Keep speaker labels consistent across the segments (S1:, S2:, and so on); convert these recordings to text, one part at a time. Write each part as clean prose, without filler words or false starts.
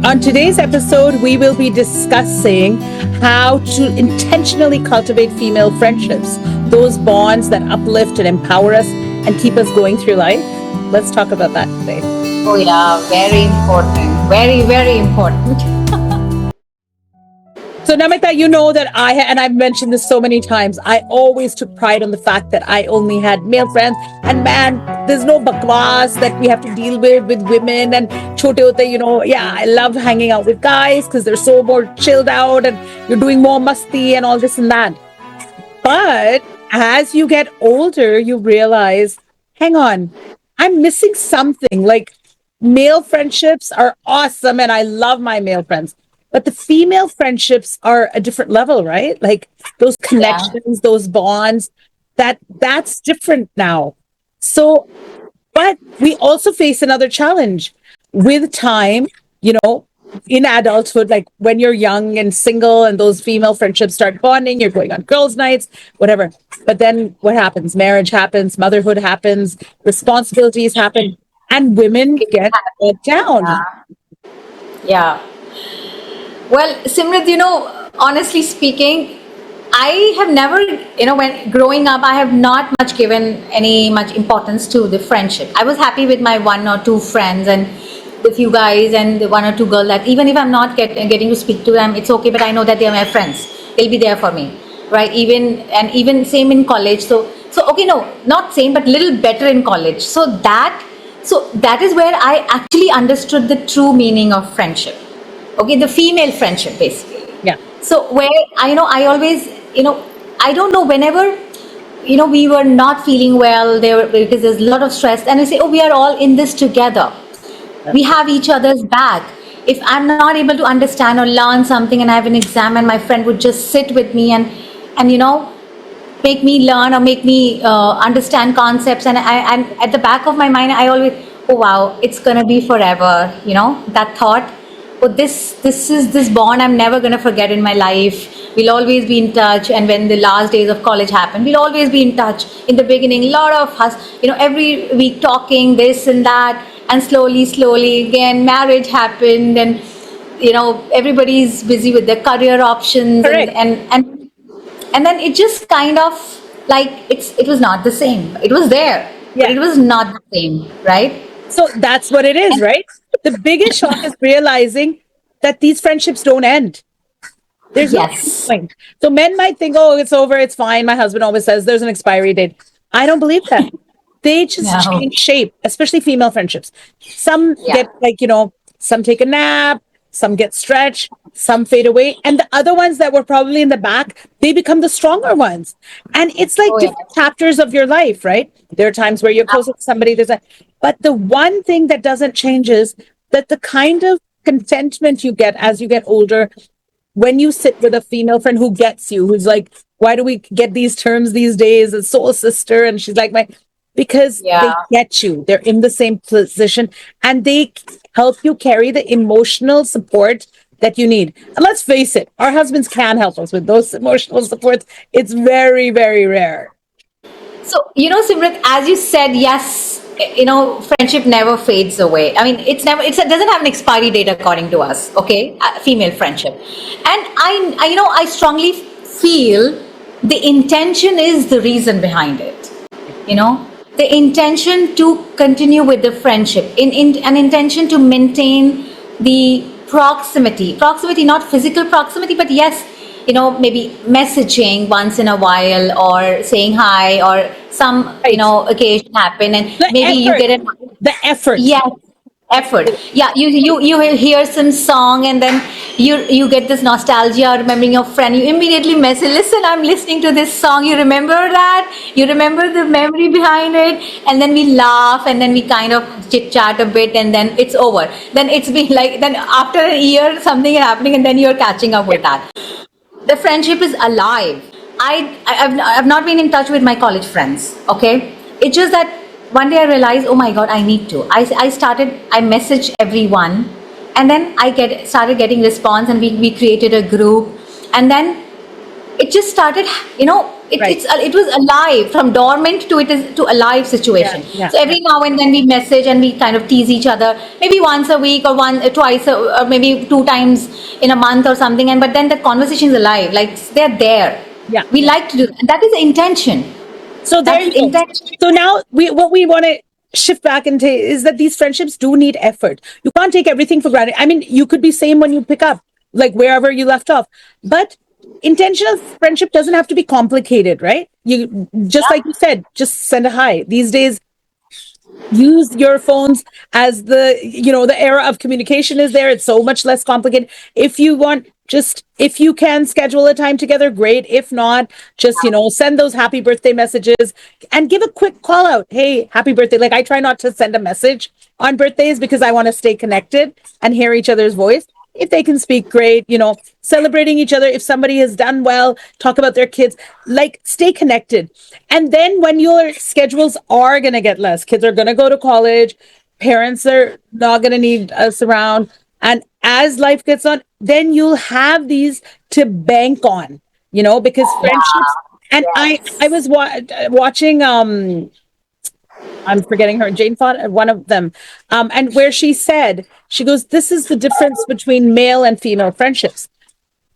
S1: On today's episode, we will be discussing how to intentionally cultivate female friendships, those bonds that uplift and empower us and keep us going through life. Let's talk about that today.
S2: Oh, yeah, very important. Very, very important.
S1: So, Namita, you know that and I've mentioned this so many times, I always took pride on the fact that I only had male friends. And man, there's no bakwas that we have to deal with women and chote hote, I love hanging out with guys because they're so more chilled out and you're doing more masti and all this and that. But as you get older, you realize, hang on, I'm missing something. Like male friendships are awesome and I love my male friends. But the female friendships are a different level, right? Like those connections, those bonds, that's different now. So, but we also face another challenge with time, in adulthood, like when you're young and single and those female friendships start bonding, you're going on girls' nights, whatever. But then what happens? Marriage happens, motherhood happens, responsibilities happen, and women get let down.
S2: Yeah. Well, Simrit, honestly speaking, I have never, when growing up, I have not much given much importance to the friendship. I was happy with my one or two friends and with you guys and the one or two girls that even if I'm not getting to speak to them, it's okay, but I know that they're my friends. They'll be there for me, right? Even same in college. So okay, no, not same, but little better in college. So that is where I actually understood the true meaning of friendship. Okay, the female friendship basically.
S1: Yeah.
S2: So where I always, I don't know, whenever, we were not feeling well because there's a lot of stress and we say, oh, we are all in this together. We have each other's back. If I'm not able to understand or learn something and I have an exam and my friend would just sit with me and make me learn or make me understand concepts, and at the back of my mind, I always, oh wow, it's gonna be forever. That thought. Oh, this bond I'm never going to forget in my life. We'll always be in touch. And when the last days of college happened, we'll always be in touch. In the beginning, a lot of us, every week talking this and that, and slowly again, marriage happened, and everybody's busy with their career options.
S1: Correct.
S2: And then it just kind of like it was not the same. It was there, but it was not the same, right?
S1: So that's what it is, right? The biggest shock is realizing that these friendships don't end. There's no point. So men might think, oh, it's over, it's fine. My husband always says there's an expiry date. I don't believe that. They just change shape, especially female friendships. Some get some take a nap, some get stretched, some fade away. And the other ones that were probably in the back, they become the stronger ones. And it's like different chapters of your life, right? There are times where you're close with somebody. But the one thing that doesn't change is that the kind of contentment you get as you get older, when you sit with a female friend who gets you, who's like, why do we get these terms these days? A soul sister. And she's like, because they get you. They're in the same position and they help you carry the emotional support that you need. And let's face it, our husbands can help us with those emotional supports. It's very, very rare.
S2: So, Simrit, as you said, yes, friendship never fades away. I mean, it doesn't have an expiry date according to us, okay? Female friendship. And I strongly feel the intention is the reason behind it. The intention to continue with the friendship, an intention to maintain the proximity, not physical proximity, but yes, maybe messaging once in a while or saying hi or some, occasion happen and maybe you get
S1: the effort.
S2: Yes, effort. Yeah, you hear some song and then you get this nostalgia, remembering your friend. You immediately message, listen, I'm listening to this song. You remember that? You remember the memory behind it? And then we laugh and then we kind of chit chat a bit and then it's over. Then it's been like, then after a year something is happening and then you're catching up with that. The friendship is alive. I've not been in touch with my college friends, okay? It's just that one day I realized, oh my God, I need to. I messaged everyone and then I started getting response and we created a group and then it just started,
S1: Right.
S2: it was alive, from dormant to it is to alive
S1: Yeah.
S2: situation.
S1: Yeah.
S2: So
S1: Yeah.
S2: every now and then we message and we kind of tease each other, maybe once a week or twice or maybe two times in a month or something. And but then the conversation is alive, like they're there.
S1: Yeah.
S2: We like to do, and that is the intention.
S1: So there
S2: That's
S1: you
S2: the
S1: go.
S2: intention.
S1: So now what we want to shift back into is that these friendships do need effort. You can't take everything for granted. I mean, you could be same when you pick up, like wherever you left off. But intentional friendship doesn't have to be complicated, right? You just like you said, just send a hi. These days, use your phones as the era of communication is there. It's so much less complicated. If you want, just if you can schedule a time together, great. If not, just send those happy birthday messages and give a quick call out. Hey, happy birthday. Like, I try not to send a message on birthdays because I want to stay connected and hear each other's voice. If they can speak, great. Celebrating each other. If somebody has done well, talk about their kids. Like, stay connected. And then when your schedules are going to get less, kids are going to go to college, parents are not going to need us around. And as life gets on, then you'll have these to bank on, because friendships. And I was watching I'm forgetting her, Jane Fonda, one of them, and where she goes, this is the difference between male and female friendships.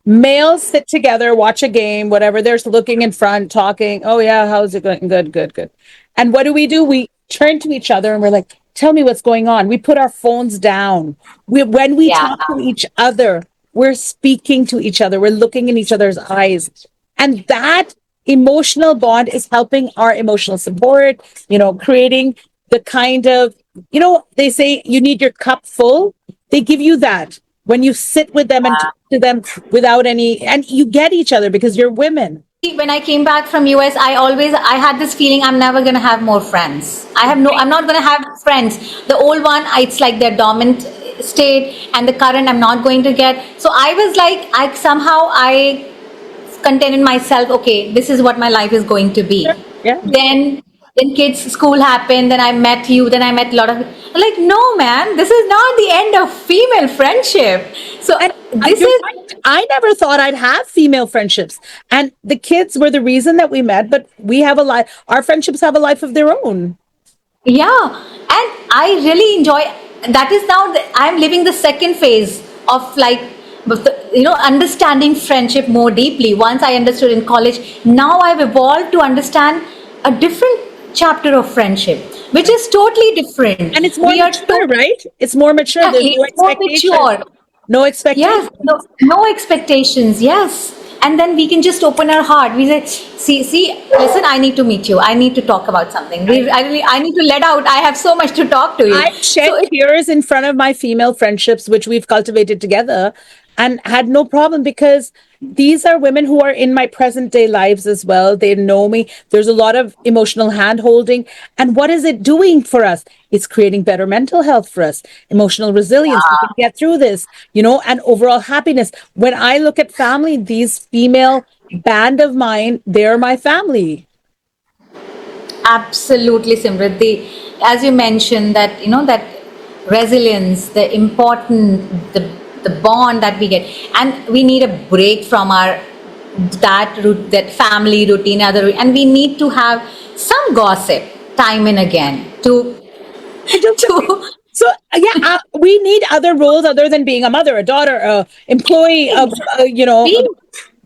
S1: Males sit together, watch a game, whatever. They're looking in front, talking. Oh yeah, how's it going? Good, good, good. And what do? We turn to each other and we're like, "Tell me what's going on." We put our phones down. When we
S2: Yeah.
S1: talk to each other, we're speaking to each other. We're looking in each other's eyes, and that emotional bond is helping our emotional support. Creating the kind of they say you need your cup full. They give you that when you sit with them and talk to them without any, and you get each other because you're women.
S2: When I came back from US, I had this feeling I'm never gonna have more friends. I'm not gonna have friends. The old one, it's like their dormant state, and the current I'm not going to get. So I was like, I contented myself. Okay, this is what my life is going to be.
S1: Yeah.
S2: Then kids school happened. Then I met you. Then I met a lot of. I'm like, no, man, this is not the end of female friendship. So
S1: And
S2: this
S1: you're
S2: is.
S1: right. I never thought I'd have female friendships. And the kids were the reason that we met, but we have a life, our friendships have a life of their own.
S2: Yeah, and I really enjoy that. Is now I'm living the second phase of like understanding friendship more deeply. Once I understood in college, now I've evolved to understand a different chapter of friendship, which is totally different.
S1: And it's more
S2: We are
S1: mature, right? It's more mature. There's
S2: exactly,
S1: no
S2: it's more
S1: expectations.
S2: mature.
S1: No
S2: Yes,
S1: expectations.
S2: no expectations. Yes, and then we can just open our heart. We say, see, listen. I need to meet you. I need to talk about something. I need to let out. I have so much to talk to you.
S1: I've
S2: So
S1: shed
S2: it,
S1: tears in front of my female friendships, which we've cultivated together, and had no problem because these are women who are in my present day lives as well. They know me. There's a lot of emotional hand holding. And what is it doing for us? It's creating better mental health for us, emotional resilience. We can get through this, and overall happiness. When I look at family, these female band of mine, they're my family.
S2: absolutely, Simrit. As you mentioned, that that resilience, the important, the bond that we get, and we need a break from our that family routine, and we need to have some gossip time and again to
S1: I just
S2: to
S1: So yeah, we need other roles other than being a mother, a daughter, a employee, a
S2: be.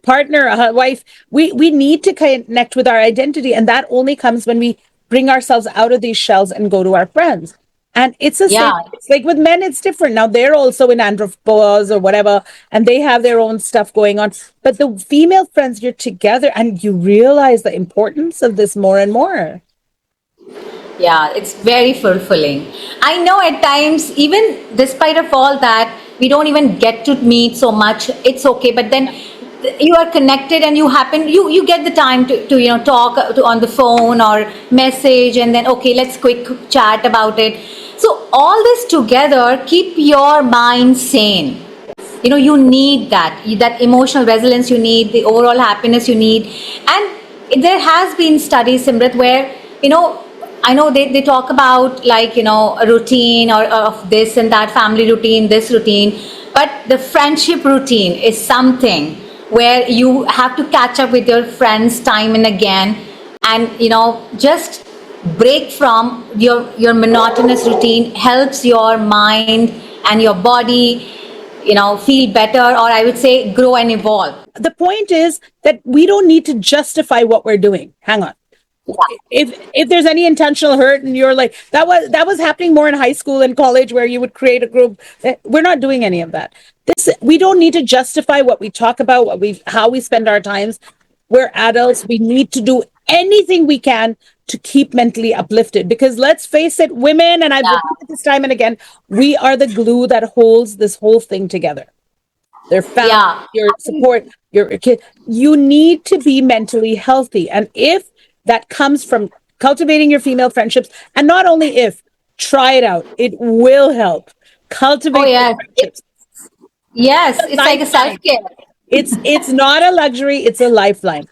S1: partner, a wife. We need to connect with our identity, and that only comes when we bring ourselves out of these shells and go to our friends. And it's the same.
S2: Yeah.
S1: It's like with men, it's different. Now they're also in andropause or whatever, and they have their own stuff going on. But the female friends, you're together, and you realize the importance of this more and more.
S2: Yeah, it's very fulfilling. I know at times, even despite of all that, we don't even get to meet so much. It's okay, but then you are connected and you get the time to talk on the phone or message, and then okay, let's quick chat about it. So all this together keep your mind sane. You need that emotional resilience, you need the overall happiness you need. And there has been studies, Simrit, where I know they talk about like a routine or of this and that, family routine, this routine, but the friendship routine is something where you have to catch up with your friends time and again, and just break from your monotonous routine helps your mind and your body feel better, or I would say grow and evolve.
S1: The point is that we don't need to justify what we're doing. Hang on. If there's any intentional hurt and you're like, that was happening more in high school and college where you would create a group. We're not doing any of that. We don't need to justify what we talk about, how we spend our times. We're adults. We need to do anything we can to keep mentally uplifted, because let's face it, women, and I've
S2: Yeah,
S1: repeated this time and again, we are the glue that holds this whole thing together. Their family,
S2: yeah.
S1: your support, your kid. You need to be mentally healthy. And if that comes from cultivating your female friendships, and not only if, try it out. It will help.
S2: Oh
S1: Cultivate those
S2: yes,
S1: friendships.
S2: yes,
S1: A
S2: it's like a
S1: lifeline.
S2: self-care.
S1: It's not a luxury, it's a lifeline.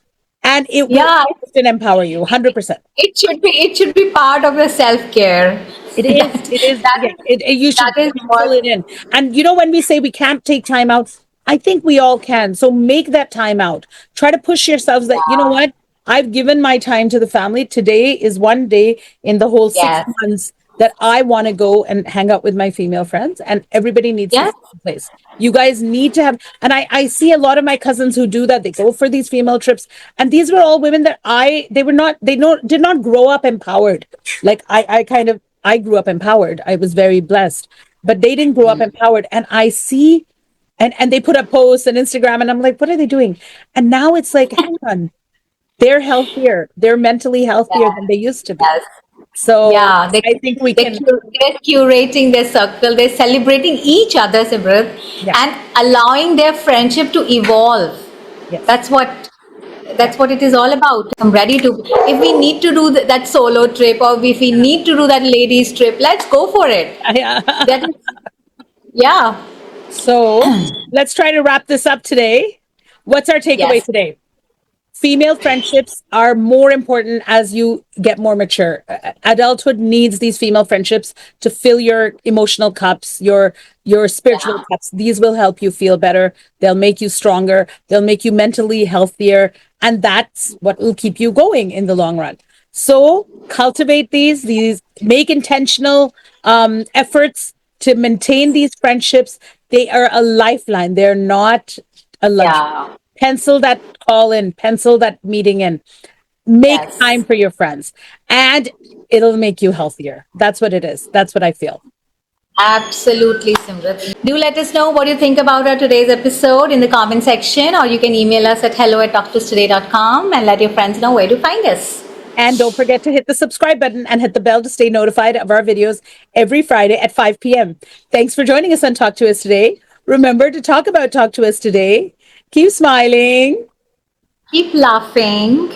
S1: And it will
S2: Yeah,
S1: uplift and empower you 100%.
S2: it should be part of your self-care.
S1: It is.
S2: that
S1: It is.
S2: that
S1: Yeah,
S2: is
S1: you
S2: that
S1: should
S2: is
S1: pencil
S2: what.
S1: it in. And when we say we can't take time out, I think we all can. So make that time out. Try to push yourselves that,
S2: Yeah.
S1: what? I've given my time to the family. Today is one day in the whole six
S2: Yes.
S1: months that I want to go and hang out with my female friends. And everybody needs to
S2: Yes.
S1: stay in place. You guys need to have, and I see a lot of my cousins who do that. They go for these female trips. And these were all women that they were not, they don't, did not grow up empowered. Like I grew up empowered. I was very blessed, but they didn't grow up empowered. And I see, and they put up posts on Instagram, and I'm like, what are they doing? And now it's like, hang on, they're healthier. They're mentally healthier than they used to be.
S2: Yes.
S1: So
S2: Yeah,
S1: I think we
S2: they
S1: can,
S2: they're curating their circle. They're celebrating each other, Simrat,
S1: yeah,
S2: and allowing their friendship to evolve.
S1: yes,
S2: That's what
S1: yeah,
S2: that's what it is all about. I'm ready to. If we need to do that solo trip, or if we need to do that ladies trip, let's go for it.
S1: yeah.
S2: That is, yeah.
S1: So let's try to wrap this up today. What's our takeaway
S2: Yes.
S1: today? Female friendships are more important as you get more mature. Adulthood needs these female friendships to fill your emotional cups, your spiritual
S2: Yeah.
S1: cups. These will help you feel better. They'll make you stronger. They'll make you mentally healthier, and that's what will keep you going in the long run. So cultivate these make intentional efforts to maintain these friendships. They are a lifeline. They're not a luxury.
S2: Yeah.
S1: Pencil that call in, pencil that meeting in, make time
S2: Yes.
S1: for your friends, and it'll make you healthier. That's what it is. That's what I feel.
S2: Absolutely, Simrat. Do let us know what you think about our today's episode in the comment section, or you can email us at hello@talktoustoday.com and let your friends know where to find us.
S1: And don't forget to hit the subscribe button and hit the bell to stay notified of our videos every Friday at 5 p.m. Thanks for joining us on Talk to Us today. Remember to talk about Talk to Us today. Keep smiling
S2: Keep laughing.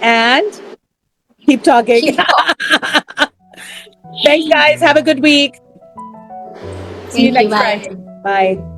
S1: and keep talking.
S2: Keep talking.
S1: Thanks, guys. Have a good week. See you
S2: Thank you.
S1: next Friday.
S2: Bye.
S1: Bye.